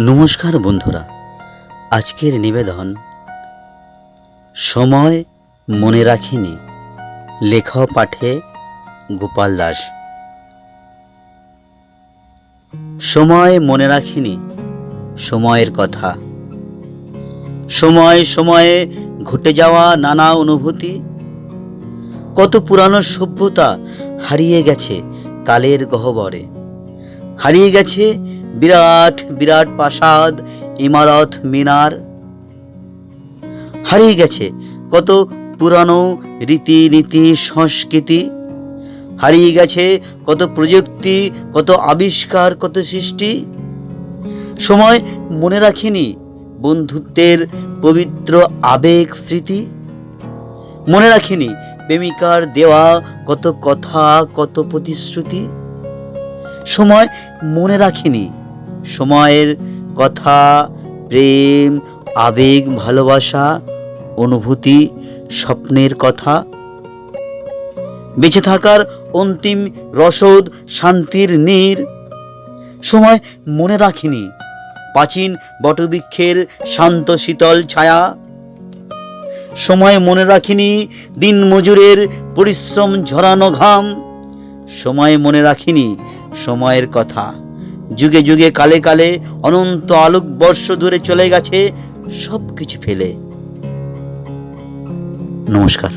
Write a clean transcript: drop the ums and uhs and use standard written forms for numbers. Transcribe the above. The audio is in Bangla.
নমস্কার বন্ধুরা, আজকের নিবেদন সময় মনে রাখিনি, লেখা পাঠে গোপাল দাস। সময় মনে রাখিনি, সময়ের কথা, সময় সময়ে ঘটে যাওয়া নানা অনুভূতি, কত পুরানো সভ্যতা হারিয়ে গেছে কালের গহ্বরে, হারিয়ে গেছে বিরাট বিরাট প্রাসাদ, ইমারত, মিনার, হারিয়ে গেছে কত পুরানো রীতিনীতি, সংস্কৃতি, হারিয়ে গেছে কত প্রযুক্তি, কত আবিষ্কার, কত সৃষ্টি। সময় মনে রাখিনি বন্ধুত্বের পবিত্র আবেগ স্মৃতি, মনে রাখিনি প্রেমিকার দেওয়া কত কথা, কত প্রতিশ্রুতি। সময় মনে রাখিনি সময়ের কথা, প্রেম, আবেগ, ভালোবাসা, অনুভূতি, স্বপ্নের কথা, বেঁচে থাকার অন্তিম রসদ, শান্তির নীর। সময় মনে রাখিনি প্রাচীন বটবৃক্ষের শান্ত শীতল ছায়া, সময় মনে রাখিনি দিন মজুরের পরিশ্রম ঝরানো ঘাম, সময় মনে রাখিনি সময়ের কথা, যুগে যুগে কালে কালে অনন্ত আলোক বর্ষ দূরে চলে গেছে সব কিছু ফেলে। নমস্কার।